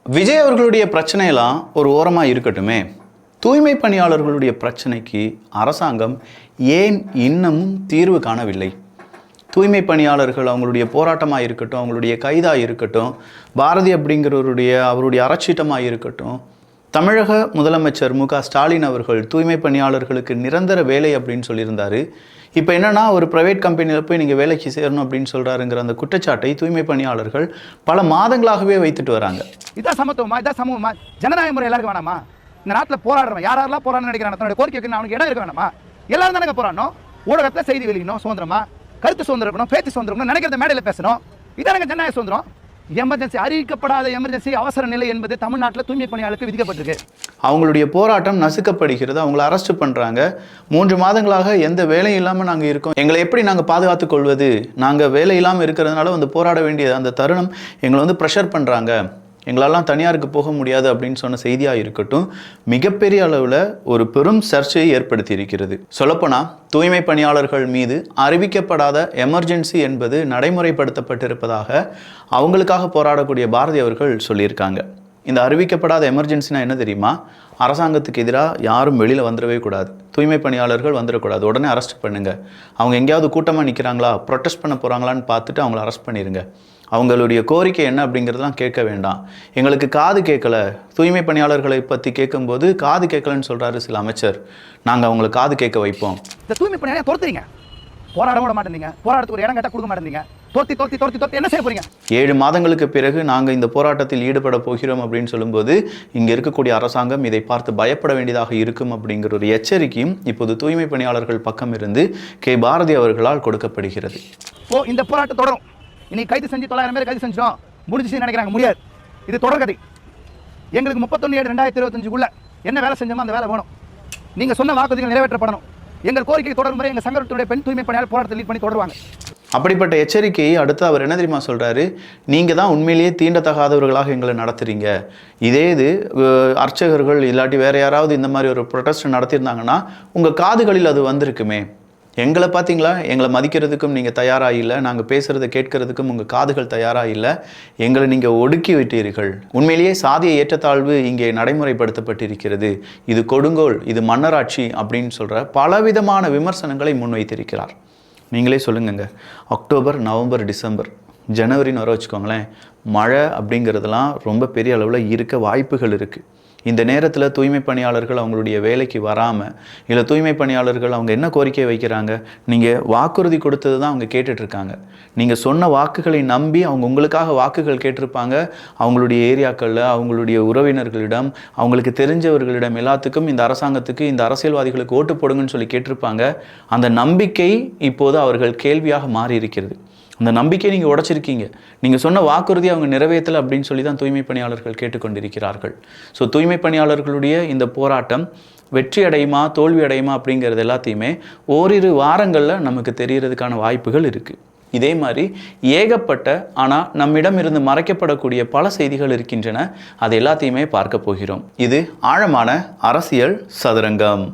விஜய் அவர்களுடைய பிரச்சனையெல்லாம் ஒரு ஓரமாக இருக்கட்டுமே, தூய்மை பணியாளர்களுடைய பிரச்சனைக்கு அரசாங்கம் ஏன் இன்னமும் தீர்வு காணவில்லை? தூய்மை பணியாளர்கள் அவங்களுடைய போராட்டமாக இருக்கட்டும், அவங்களுடைய கைதாக இருக்கட்டும், பாரதி அவருடைய அறச்சீட்டமாக இருக்கட்டும், தமிழக முதலமைச்சர் மு.க.ஸ்டாலின் அவர்கள் தூய்மை பணியாளர்களுக்கு நிரந்தர வேலை அப்படின்னு சொல்லியிருந்தார். இப்போ என்னென்னா, ஒரு ப்ரைவேட் கம்பெனியில் போய் நீங்கள் வேலைக்கு சேரணும் அப்படின்னு சொல்கிறாருங்கிற அந்த குற்றச்சாட்டை தூய்மை பணியாளர்கள் பல மாதங்களாகவே வைத்துட்டு வராங்க. இதான் சமத்துவமா, இதான் சமூகமா, ஜனநாயக முறை எல்லாருக்கும் வேணாமா? இந்த நாட்டில் போராடுறவன் யாரெல்லாம் போராட நினைக்கிறான், தன்னுடைய கோரிக்கைக்கு அவனுக்கு இடம் இருக்க வேணாமா? எல்லாரும் தானே போராடணும். ஊடகத்தில் செய்தி வெளியிடணும், சுதந்திரமா, கருத்து சுதந்திரம் இருக்கணும், பேச்சு சுதந்திரம், நினைக்கிறத மேடையில் பேசணும். இதான ஜனநாயக சுதந்திரம். எமர்ஜென்சி, அறிவிக்கப்படாத எமர்ஜென்சி அவசர நிலை என்பது தமிழ்நாட்டில் தூய்மை பணியாளருக்கு விதிக்கப்பட்டிருக்கு. அவங்களுடைய போராட்டம் நசுக்கப்படுகிறது, அவங்களை அரெஸ்ட் பண்ணுறாங்க. 3 மாதங்களாக எந்த வேலையும் இல்லாமல் நாங்கள் இருக்கோம், எங்களை எப்படி நாங்கள் பாதுகாத்துக் கொள்வது, நாங்கள் வேலை இல்லாமல் இருக்கிறதுனால போராட வேண்டிய அந்த தருணம் எங்களை ப்ரெஷர் பண்ணுறாங்க, எங்களெல்லாம் தனியாருக்கு போக முடியாது அப்படின்னு சொன்ன செய்தியாக இருக்கட்டும், மிகப்பெரிய அளவில் ஒரு பெரும் சர்ச்சையை ஏற்படுத்தி இருக்கிறது. சொல்லப்போனால் தூய்மை பணியாளர்கள் மீது அறிவிக்கப்படாத எமர்ஜென்சி என்பது நடைமுறைப்படுத்தப்பட்டிருப்பதாக அவங்களுக்காக போராடக்கூடிய பாரதி அவர்கள் சொல்லியிருக்காங்க. இந்த அறிவிக்கப்படாத எமர்ஜென்சினா என்ன தெரியுமா? அரசாங்கத்துக்கு எதிராக யாரும் வெளியில் வந்துடவே கூடாது, தூய்மை பணியாளர்கள் வந்துடக்கூடாது, உடனே அரெஸ்ட் பண்ணுங்கள். அவங்க எங்கேயாவது கூட்டமாக நிற்கிறாங்களா, ப்ரொட்டஸ்ட் பண்ண போகிறாங்களான்னு பார்த்துட்டு அவங்கள அரெஸ்ட் பண்ணிடுங்க. அவங்களுடைய கோரிக்கை என்ன அப்படிங்கிறதுலாம் கேட்க வேண்டாம். எங்களுக்கு காது கேட்கல, தூய்மை பணியாளர்களை பற்றி கேட்கும்போது காது கேட்கலன்னு சொல்கிறாரு சில அமைச்சர், நாங்கள் அவங்களை காது கேட்க வைப்போம். இந்த தூய்மை பணியாளர் தோர்த்துறீங்க, போராட விட மாட்டேங்க, போராட்டத்துக்கு ஒரு இடம் கேட்டால் கொடுக்க மாட்டேங்க, தோர்த்தி என்ன செய்ய போறீங்க? 7 மாதங்களுக்கு பிறகு நாங்கள் இந்த போராட்டத்தில் ஈடுபட போகிறோம் அப்படின்னு சொல்லும்போது இங்கே இருக்கக்கூடிய அரசாங்கம் இதை பார்த்து பயப்பட வேண்டியதாக இருக்கும் அப்படிங்கிற ஒரு எச்சரிக்கையும் இப்போது தூய்மை பணியாளர்கள் பக்கம் இருந்து கே. பாரதி அவர்களால் கொடுக்கப்படுகிறது. இந்த போராட்டம் தொடரும். இன்னைக்கு கைது செஞ்சு 900 பேர் கைது செஞ்சோம், முடிஞ்சுன்னு நினைக்கிறாங்க. முடியாது, இது தொடர்கதை. எங்களுக்கு 31/7/2025 என்ன வேலை செஞ்சோமோ அந்த வேலை வேணும். நீங்கள் சொன்ன வாக்குறுதிகள் நிறைவேற்றப்படணும். எங்கள் கோரிக்கை தொடரும் வரை எங்கள் சங்கத்துடைய பெண் தூய்மை பணியாளர் போராட்டத்தை லீட் பண்ணி தொடருவாங்க. அப்படிப்பட்ட எச்சரிக்கையை அடுத்து அவர் என்ன தெரியுமா சொல்கிறாரு? நீங்கள் தான் உண்மையிலேயே தீண்டத்தகாதவர்களாக எங்களை நடத்துகிறீங்க. இதே இது அர்ச்சகர்கள் இல்லாட்டி வேறு யாராவது இந்த மாதிரி ஒரு ப்ரொட்டஸ்ட் நடத்தியிருந்தாங்கன்னா உங்கள் காதுகளில் அது வந்திருக்குமே. எங்களை பார்த்தீங்களா, எங்களை மதிக்கிறதுக்கும் நீங்கள் தயாராக இல்லை, நாங்கள் பேசுகிறத கேட்கறதுக்கும் உங்கள் காதுகள் தயாராக இல்லை, எங்களை நீங்கள் ஒடுக்கி விட்டீர்கள். உண்மையிலேயே சாதிய ஏற்றத்தாழ்வு இங்கே நடைமுறைப்படுத்தப்பட்டிருக்கிறது, இது கொடுங்கோல், இது மன்னராட்சி அப்படின்னு சொல்கிற பலவிதமான விமர்சனங்களை முன்வைத்திருக்கிறார். நீங்களே சொல்லுங்கங்க, அக்டோபர், நவம்பர், டிசம்பர், ஜனவரின்னு வர வச்சுக்கோங்களேன், மழை அப்படிங்கிறதுலாம் ரொம்ப பெரிய அளவில் இருக்க வாய்ப்புகள் இருக்குது. இந்த நேரத்தில் தூய்மை பணியாளர்கள் அவங்களுடைய வேலைக்கு வராமல், இல்லை தூய்மை பணியாளர்கள் அவங்க என்ன கோரிக்கை வைக்கிறாங்க, நீங்கள் வாக்குறுதி கொடுத்தது தான் அவங்க கேட்டுட்ருக்காங்க. நீங்கள் சொன்ன வாக்குகளை நம்பி அவங்க உங்களுக்காக வாக்குகள் கேட்டிருப்பாங்க. அவங்களுடைய ஏரியாக்களில், அவங்களுடைய உறவினர்களிடம், அவங்களுக்கு தெரிஞ்சவர்களிடம் எல்லாத்துக்கும் இந்த அரசாங்கத்துக்கு, இந்த அரசியல்வாதிகளுக்கு ஓட்டு போடுங்கன்னு சொல்லி கேட்டிருப்பாங்க. அந்த நம்பிக்கை இப்போது அவர்கள் கேள்வியாக மாறி இருக்கிறது. அந்த நம்பிக்கையை நீங்கள் உடைச்சிருக்கீங்க. நீங்கள் சொன்ன வாக்குறுதி அவங்க நிறைவேற்றலை அப்படின்னு சொல்லி தான் தூய்மை பணியாளர்கள் கேட்டுக்கொண்டிருக்கிறார்கள். ஸோ தூய்மை பணியாளர்களுடைய இந்த போராட்டம் வெற்றி அடையுமா தோல்வி அடையுமா அப்படிங்கிறது எல்லாத்தையுமே ஓரிரு வாரங்களில் நமக்கு தெரியறதுக்கான வாய்ப்புகள் இருக்குது. இதே மாதிரி ஏகப்பட்ட ஆனால் நம்மிடம் இருந்து மறைக்கப்படக்கூடிய பல செய்திகள் இருக்கின்றன. அது எல்லாத்தையுமே பார்க்க போகிறோம். இது ஆழமான அரசியல் சதுரங்கம்.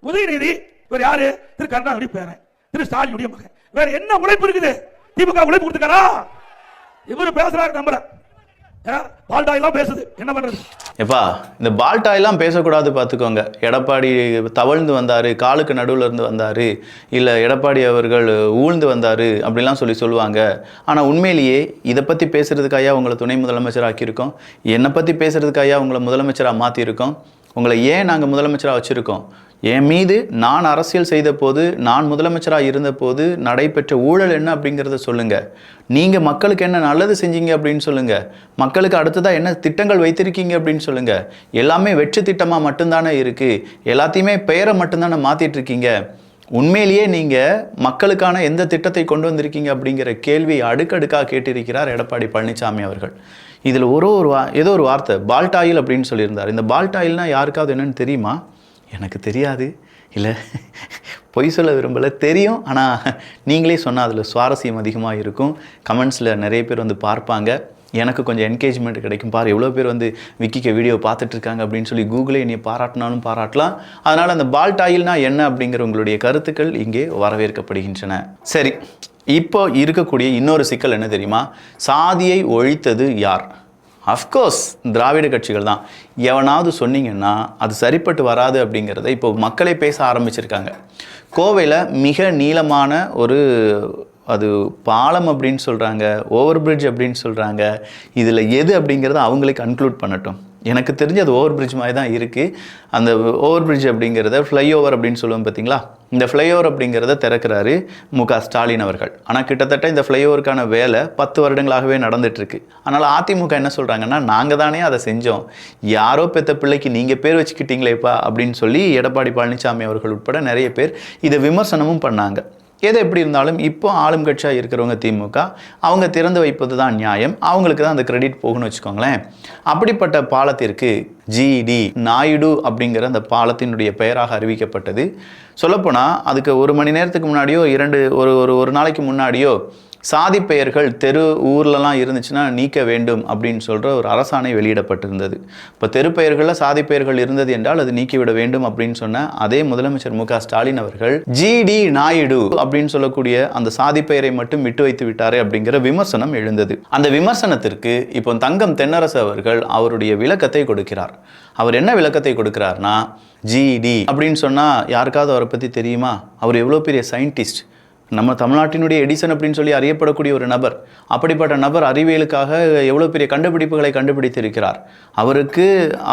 உதயநிதி இவர் யாரு? திரு கருணாநிதி பேரன், திரு ஸ்டாலினுடைய மகன். வேற என்ன உழைப்பு இருக்குது? திமுக உழைப்பு கொடுத்துக்காரா? இவரு பேசுறாரு, நம்பல பால்டாயெல்லாம் பேசுது, என்ன பண்றது? எப்பா, இந்த பால்டாயெல்லாம் பேசக்கூடாது பார்த்துக்கோங்க. எடப்பாடி தவழ்ந்து வந்தார், காலுக்கு நடுவில் இருந்து வந்தார், இல்லை எடப்பாடி அவர்கள் ஊழ்ந்து வந்தார் அப்படிலாம் சொல்லுவாங்க. ஆனால் உண்மையிலேயே இதை பற்றி பேசுகிறதுக்காயா உங்களை துணை முதலமைச்சர் ஆக்கியிருக்கோம்? என்னை பற்றி பேசுகிறதுக்காயா உங்களை முதலமைச்சராக மாற்றிருக்கோம்? உங்களை ஏன் நாங்கள் முதலமைச்சராக வச்சுருக்கோம்? என் மீது நான் அரசியல் செய்த போது, நான் முதலமைச்சராக இருந்த போது நடைபெற்ற ஊழல் என்ன அப்படிங்கிறத சொல்லுங்கள். நீங்கள் மக்களுக்கு என்ன நல்லது செஞ்சீங்க அப்படின்னு சொல்லுங்கள். மக்களுக்கு அடுத்ததாக என்ன திட்டங்கள் வைத்திருக்கீங்க அப்படின்னு சொல்லுங்கள். எல்லாமே வெற்றி திட்டமாக மட்டும்தானே இருக்குது. எல்லாத்தையுமே பெயரை மட்டும்தானே மாற்றிட்டு இருக்கீங்க. உண்மையிலேயே நீங்கள் மக்களுக்கான எந்த திட்டத்தை கொண்டு வந்திருக்கீங்க அப்படிங்கிற கேள்வியை அடுக்கடுக்காக கேட்டிருக்கிறார் எடப்பாடி பழனிசாமி அவர்கள். இதில் ஏதோ ஒரு வார்த்தை பால்டாயில் அப்படின்னு சொல்லியிருந்தார். இந்த பால்டாயில்னா யாருக்காவது என்னன்னு தெரியுமா? எனக்கு தெரியாது, இல்லை பொய் சொல்ல விரும்பலை, தெரியும். ஆனால் நீங்களே சொன்னால் அதில் சுவாரஸ்யம் அதிகமாக இருக்கும். கமெண்ட்ஸில் நிறைய பேர் பார்ப்பாங்க. எனக்கு கொஞ்சம் என்கேஜ்மெண்ட் கிடைக்கும், பாரு எவ்வளோ பேர் வந்து விக்கிக்க வீடியோ பார்த்துட்டு இருக்காங்க அப்படின்னு சொல்லி கூகுளே என்னை பாராட்டினாலும் பாராட்டலாம். அதனால் அந்த பால்ட் ஆயில்னா என்ன அப்படிங்கிற உங்களுடைய கருத்துக்கள் இங்கே வரவேற்கப்படுகின்றன. சரி, இப்போ இருக்கக்கூடிய இன்னொரு சிக்கல் என்ன தெரியுமா? சாதியை ஒழித்தது யார்? அஃப்கோர்ஸ் திராவிட கட்சிகள் தான். எவனாவது சொன்னீங்கன்னா அது சரிப்பட்டு வராது அப்படிங்கிறத இப்போ மக்களே பேச ஆரம்பிச்சிருக்காங்க. கோவையில் மிக நீளமான ஒரு அது பாலம் அப்படின்னு சொல்கிறாங்க, ஓவர் பிரிட்ஜ் அப்படின்னு சொல்கிறாங்க. இதில் எது அப்படிங்கிறத அவங்களே கன்க்ளூட் பண்ணட்டும். எனக்கு தெரிஞ்சு அது ஓவர் பிரிட்ஜ் மாதிரி தான் இருக்குது. அந்த ஓவர் பிரிட்ஜ் அப்படிங்கிறத ஃப்ளைஓவர் அப்படின்னு சொல்லுவோம் பார்த்தீங்களா, இந்த ஃப்ளைஓவர் அப்படிங்கிறத திறக்கிறாரு மு.க. ஸ்டாலின் அவர்கள். ஆனால் கிட்டத்தட்ட இந்த ஃப்ளைஓவருக்கான வேலை 10 வருடங்களாகவே நடந்துகிட்ருக்கு. அதனால் அதிமுக என்ன சொல்கிறாங்கன்னா, நாங்கள் தானே அதை செஞ்சோம், யாரோ பெற்ற பிள்ளைக்கு நீங்கள் பேர் வச்சுக்கிட்டீங்களேப்பா அப்படின்னு சொல்லி எடப்பாடி பழனிசாமி அவர்கள் உட்பட நிறைய பேர் இதை விமர்சனமும் பண்ணாங்க. எது எப்படி இருந்தாலும் இப்போ ஆளும் கட்சியாக இருக்கிறவங்க திமுக, அவங்க திறந்து வைப்பது தான் நியாயம், அவங்களுக்கு தான் அந்த கிரெடிட் போகணும்னு வச்சுக்கோங்களேன். அப்படிப்பட்ட பாலத்திற்கு ஜிடி நாயுடு அப்படிங்கிற அந்த பாலத்தினுடைய பெயராக அறிவிக்கப்பட்டது. சொல்லப்போனால் அதுக்கு 1 மணி நேரத்துக்கு முன்னாடியோ ஒரு நாளைக்கு முன்னாடியோ சாதி பெயர்கள் தெரு ஊர்லலாம் இருந்துச்சுன்னா நீக்க வேண்டும் அப்படின்னு சொல்கிற ஒரு அரசாணை வெளியிடப்பட்டிருந்தது. இப்போ தெரு பெயர்களில் சாதி பெயர்கள் இருந்தது என்றால் அது நீக்கிவிட வேண்டும் அப்படின்னு சொன்ன அதே முதலமைச்சர் மு.க. ஸ்டாலின் அவர்கள் ஜிடி நாயுடு அப்படின்னு சொல்லக்கூடிய அந்த சாதி பெயரை மட்டும் விட்டு வைத்து விட்டாரே அப்படிங்கிற விமர்சனம் எழுந்தது. அந்த விமர்சனத்திற்கு இப்போ தங்கம் தென்னரசு அவர்கள் அவருடைய விளக்கத்தை கொடுக்கிறார். அவர் என்ன விளக்கத்தை கொடுக்கிறார்னா, ஜிடி அப்படின்னு சொன்னால் யாருக்காவது அவரை பற்றி தெரியுமா? அவர் எவ்வளோ பெரிய சயின்டிஸ்ட், நம்ம தமிழ்நாட்டினுடைய எடிசன் அப்படின்னு சொல்லி அறியப்படக்கூடிய ஒரு நபர். அப்படிப்பட்ட நபர் அறிவியலுக்காக எவ்வளோ பெரிய கண்டுபிடிப்புகளை கண்டுபிடித்திருக்கிறார். அவருக்கு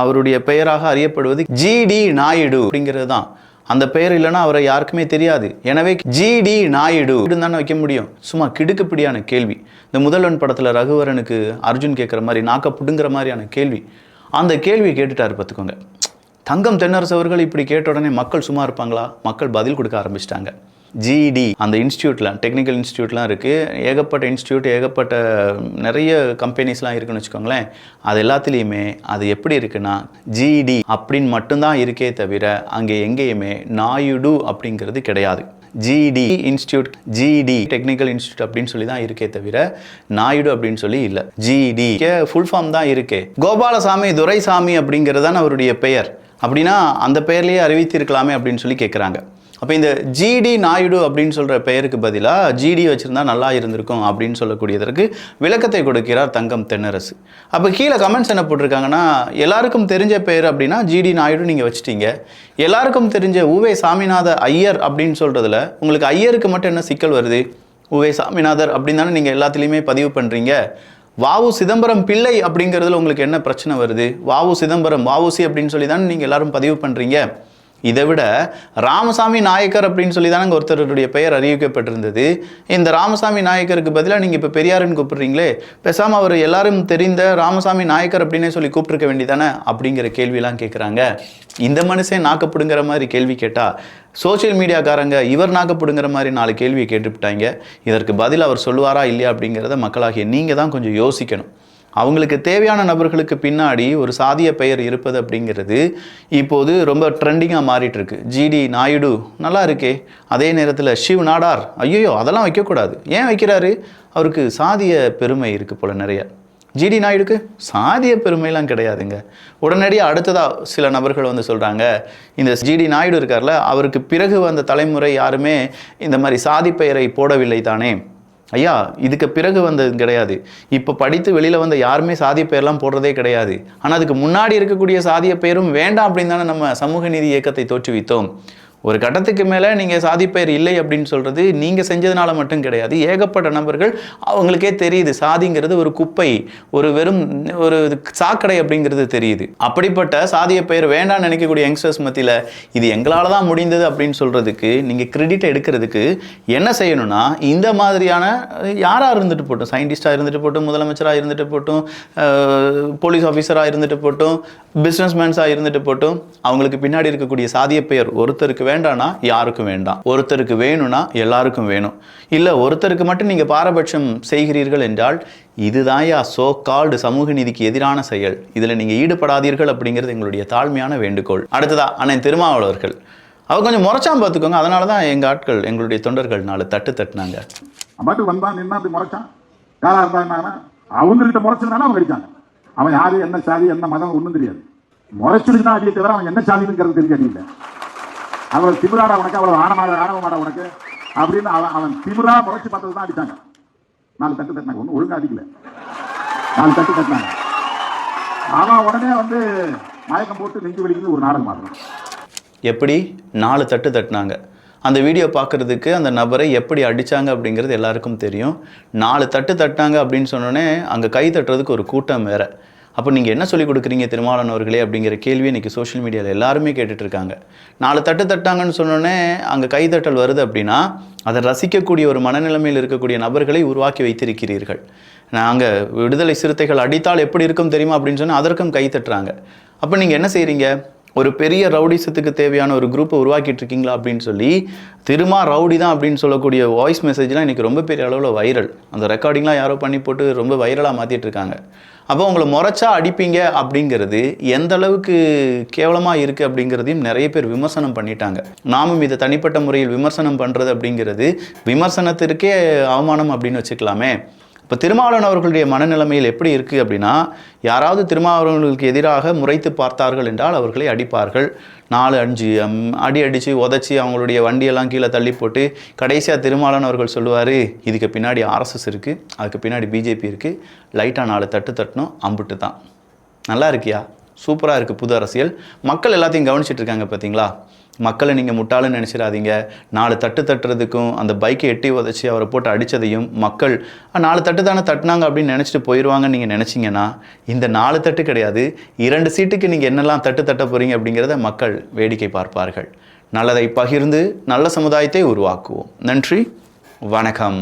அவருடைய பெயராக அறியப்படுவது ஜிடி நாயுடு அப்படிங்கிறது தான். அந்த பெயர் இல்லைன்னா அவரை யாருக்குமே தெரியாது. எனவே ஜிடி நாயுடு தானே வைக்க முடியும். சும்மா கிடுக்குப்பிடியான கேள்வி. இந்த முதல்வன் படத்தில் ரகுவரனுக்கு அர்ஜுன் கேட்குற மாதிரி நாக்க புடுங்கிற மாதிரியான கேள்வி. அந்த கேள்வியை கேட்டுட்டாரு பார்த்துக்கோங்க. தங்கம் தென்னரசு அவர்கள் இப்படி கேட்ட உடனே மக்கள் சும்மா இருப்பாங்களா? மக்கள் பதில் கொடுக்க ஆரம்பிச்சிட்டாங்க. ஜிடி அந்த இன்ஸ்டியூட்லாம் டெக்னிக்கல் இன்ஸ்டியூட்லாம் இருக்குது, ஏகப்பட்ட இன்ஸ்டியூட், ஏகப்பட்ட நிறைய கம்பெனிஸ்லாம் இருக்குன்னு வச்சுக்கோங்களேன். அது எல்லாத்துலேயுமே அது எப்படி இருக்குன்னா ஜிடி அப்படின்னு மட்டும்தான் இருக்கே தவிர அங்கே எங்கேயுமே நாயுடு அப்படிங்கிறது கிடையாது. GD institute, GD technical institute அப்படின்னு சொல்லி தான் இருக்கே தவிர நாயுடு அப்படின்னு சொல்லி இல்லை. ஜிடி ஃபுல் ஃபார்ம் தான் இருக்கே. கோபாலசாமி துரைசாமி அப்படிங்கிறது தான் அவருடைய பெயர். அப்படின்னா அந்த பெயர்லேயே அறிவித்திருக்கலாமே அப்படின்னு சொல்லி கேட்குறாங்க. அப்போ இந்த ஜிடி நாயுடு அப்படின்னு சொல்கிற பெயருக்கு பதிலாக ஜிடி வச்சுருந்தா நல்லா இருந்திருக்கும் அப்படின்னு சொல்லக்கூடியதற்கு விளக்கத்தை கொடுக்கிறார் தங்கம் தென்னரசு. அப்போ கீழே கமெண்ட்ஸ் என்ன போட்டிருக்காங்கன்னா, எல்லாருக்கும் தெரிஞ்ச பெயர் அப்படின்னா ஜிடி நாயுடு நீங்கள் வச்சுட்டீங்க, எல்லாருக்கும் தெரிஞ்ச உவே சாமிநாத ஐயர் அப்படின்னு சொல்கிறதுல உங்களுக்கு ஐயருக்கு மட்டும் என்ன சிக்கல் வருது? உவே சாமிநாதர் அப்படின்னு தானே நீங்கள் எல்லாத்துலேயுமே பதிவு பண்ணுறீங்க. வாவு சிதம்பரம் பிள்ளை அப்படிங்கிறதுல உங்களுக்கு என்ன பிரச்சனை வருது? வாவு சிதம்பரம் வாவுசி அப்படின்னு சொல்லி தானே நீங்கள் எல்லாரும் பதிவு பண்ணுறீங்க. இதை விட ராமசாமி நாயக்கர் அப்படின்னு சொல்லி தானே ஒருத்தருடைய பெயர் அறிவிக்கப்பட்டிருந்தது. இந்த ராமசாமி நாயக்கருக்கு பதிலாக நீங்கள் இப்போ பெரியாருன்னு கூப்பிடுறீங்களே, பேசாமல் அவர் எல்லாரும் தெரிந்த ராமசாமி நாயக்கர் அப்படின்னே சொல்லி கூப்பிட்டுருக்க வேண்டியதானே அப்படிங்கிற கேள்வியெல்லாம் கேட்குறாங்க. இந்த மனுஷன் நாக்கப்படுங்கிற மாதிரி கேள்வி கேட்டால் சோசியல் மீடியாக்காரங்க இவர் நாக்கப்படுங்கிற மாதிரி 4 கேள்வியை கேட்டுவிட்டாங்க. இதற்கு பதில் அவர் சொல்லுவாரா இல்லையா அப்படிங்கிறத மக்களாகிய நீங்கள் தான் கொஞ்சம் யோசிக்கணும். அவங்களுக்கு தேவையான நபர்களுக்கு பின்னாடி ஒரு சாதிய பெயர் இருப்பது அப்படிங்கிறது இப்போது ரொம்ப ட்ரெண்டிங்காக மாறிட்டு இருக்கு. ஜிடி நாயுடு நல்லா இருக்கே, அதே நேரத்தில் ஷிவ் நாடார், ஐயோ அதெல்லாம் வைக்கக்கூடாது. ஏன் வைக்கிறாரு? அவருக்கு சாதிய பெருமை இருக்குது போல் நிறைய. ஜிடி நாயுடுக்கு சாதிய பெருமைலாம் கிடையாதுங்க. உடனடியாக அடுத்ததாக சில நபர்கள் வந்து சொல்கிறாங்க, இந்த ஜிடி நாயுடு இருக்கார்ல, அவருக்கு பிறகு வந்த தலைமுறை யாருமே இந்த மாதிரி சாதி பெயரை போடவில்லை தானே. ஐயா, இதுக்கு பிறகு வந்தது கிடையாது. இப்போ படித்து வெளியில் வந்த யாருமே சாதிய பெயர்லாம் போடுறதே கிடையாது. ஆனால் அதுக்கு முன்னாடி இருக்கக்கூடிய சாதிய பெயரும் வேண்டாம் அப்படின்னு தானே நம்ம சமூக நீதி இயக்கத்தை தோற்றுவித்தோம். ஒரு கட்டத்துக்கு மேலே நீங்கள் சாதி பெயர் இல்லை அப்படின்னு சொல்கிறது நீங்கள் செஞ்சதுனால மட்டும் கிடையாது. ஏகப்பட்ட நபர்கள் அவங்களுக்கே தெரியுது சாதிங்கிறது ஒரு குப்பை, ஒரு வெறும் ஒரு சாக்கடை அப்படிங்கிறது தெரியுது. அப்படிப்பட்ட சாதிய பெயர் வேண்டாம்னு நினைக்கக்கூடிய யங்ஸ்டர்ஸ் மத்தியில் இது எங்களால் தான் முடிந்தது அப்படின்னு சொல்கிறதுக்கு நீங்கள் கிரெடிட் எடுக்கிறதுக்கு என்ன செய்யணும்னா, இந்த மாதிரியான யாராக இருந்துட்டு போட்டும், சயின்டிஸ்டாக இருந்துட்டு போட்டும், முதலமைச்சராக இருந்துட்டு போட்டும், போலீஸ் ஆஃபீஸராக இருந்துட்டு போட்டும், பிஸ்னஸ்மேன்ஸாக இருந்துட்டு போட்டும், அவங்களுக்கு பின்னாடி இருக்கக்கூடிய சாதிய பெயர் ஒருத்தருக்கு வேண்டானா யாருக்கும் வேண்டாம், ஒருத்தருக்கு வேணும்னா எல்லாருக்கும் வேணும். இல்லை ஒருத்தருக்கு மட்டும் நீங்கள் பாரபட்சம் செய்கிறீர்கள் என்றால் இதுதான் சோ கால்டு சமூக நீதிக்கு எதிரான செயல். இதில் நீங்கள் ஈடுபடாதீர்கள் அப்படிங்கிறது எங்களுடைய தாழ்மையான வேண்டுகோள். அடுத்ததா அண்ணன் திருமாவளவர்கள் அவர் கொஞ்சம் முறைச்சான் பார்த்துக்கோங்க. அதனால தான் எங்கள் ஆட்கள், எங்களுடைய தொண்டர்கள் 4 தட்டு தட்டுனாங்க. மட்டும் வந்தான் நின்னா அப்படி முறைச்சான். யாரா இருந்தாங்கன்னா அவங்கள்ட்ட முறைச்சதுனால அவங்க அடிச்சாங்க. அவன் யாரு, என்ன சாதி, என்ன மதம் ஒண்ணும் தெரியாது. முறைச்சுடுதான் அடியை தவிர அவன் என்ன சாதிங்கிறது தெரிஞ்ச அடியில. அவள் திமிராடா உனக்கு, அவள் ஆணவமாடா உனக்கு அப்படின்னு அவன் திமிரா முறைச்சு பார்த்தது தான் அடிச்சாங்க. 4 தட்டு தட்டினாங்க, ஒன்றும் ஒழுங்கா அடிக்கல, 4 தட்டு தட்டினாங்க. அவன் உடனே வந்து மயக்கம் போட்டு நெஞ்சு வலிக்குது ஒரு நாடகம் ஆடுறான். எப்படி 4 தட்டு தட்டினாங்க. அந்த வீடியோ பார்க்குறதுக்கு அந்த நபரை எப்படி அடித்தாங்க அப்படிங்கிறது எல்லாருக்கும் தெரியும். 4 தட்டு தட்டினாங்க அப்படின்னு சொன்னோடனே அங்கே கை தட்டுறதுக்கு ஒரு கூட்டம் வேறு. அப்போ நீங்கள் என்ன சொல்லிக் கொடுக்குறீங்க திருமாவளவன் அவர்களே அப்படிங்கிற கேள்வி இன்றைக்கி சோஷியல் மீடியாவில் எல்லாருமே கேட்டுட்ருக்காங்க. 4 தட்டு தட்டாங்கன்னு சொன்னோடனே அங்கே கைத்தட்டல் வருது அப்படின்னா அதை ரசிக்கக்கூடிய ஒரு மனநிலைமையில் இருக்கக்கூடிய நபர்களை உருவாக்கி வைத்திருக்கிறீர்கள். நாங்கள் விடுதலை சிறுத்தைகள் அடித்தால் எப்படி இருக்கும் தெரியுமா அப்படின்னு சொன்னால் அதற்கும் கை தட்டுறாங்க. அப்போ நீங்கள் என்ன செய்கிறீங்க? ஒரு பெரிய ரவுடிசத்துக்கு தேவையான ஒரு குரூப்பை உருவாக்கிட்டு இருக்கீங்களா அப்படின்னு சொல்லி திருமா ரவுடி தான் அப்படின்னு சொல்லக்கூடிய வாய்ஸ் மெசேஜ்லாம் இன்றைக்கி ரொம்ப பெரிய அளவில் வைரல். அந்த ரெக்கார்டிங்லாம் யாரோ பண்ணி போட்டு ரொம்ப வைரலாக மாற்றிட்டு இருக்காங்க. அப்போ உங்களை முறைச்சா அடிப்பீங்க அப்படிங்கிறது எந்த அளவுக்கு கேவலமாக இருக்குது அப்படிங்கிறதையும் நிறைய பேர் விமர்சனம் பண்ணிட்டாங்க. நாமும் இதை தனிப்பட்ட முறையில் விமர்சனம் பண்ணுறது அப்படிங்கிறது விமர்சனத்திற்கே அவமானம் அப்படின்னு வச்சுக்கலாமே. இப்போ திருமாவளவன் அவர்களுடைய மனநிலைமையில் எப்படி இருக்குது அப்படின்னா, யாராவது திருமாவளவர்களுக்கு எதிராக முறைத்து பார்த்தார்கள் என்றால் அவர்களை அடிப்பார்கள். 4-5 அடி அடித்து உதச்சி அவங்களுடைய வண்டியெல்லாம் கீழே தள்ளி போட்டு கடைசியாக திருமாவளவன் அவர்கள் சொல்லுவார், இதுக்கு பின்னாடி RSS இருக்குது, அதுக்கு பின்னாடி BJP இருக்குது, லைட்டாக 4 தட்டு தட்டணும், அம்புட்டு தான். நல்லா இருக்கியா? சூப்பராக இருக்குது புது அரசியல். மக்கள் எல்லாத்தையும் கவனிச்சிட்டு இருக்காங்க பார்த்தீங்களா? மக்களை நீங்கள் முட்டாளுன்னு நினச்சிடாதீங்க. 4 தட்டு தட்டுறதுக்கும் அந்த பைக்கை எட்டி உதச்சி அவரை போட்டு அடித்ததையும் மக்கள் 4 தட்டு தானே தட்டினாங்க அப்படின்னு நினச்சிட்டு போயிடுவாங்கன்னு நீங்கள் நினச்சிங்கன்னா இந்த 4 தட்டு கிடையாது, 2 சீட்டுக்கு நீங்கள் என்னெல்லாம் தட்டு தட்ட போகிறீங்க அப்படிங்கிறத மக்கள் வேடிக்கை பார்ப்பார்கள். நல்லதை பகிர்ந்து நல்ல சமுதாயத்தை உருவாக்குவோம். நன்றி, வணக்கம்.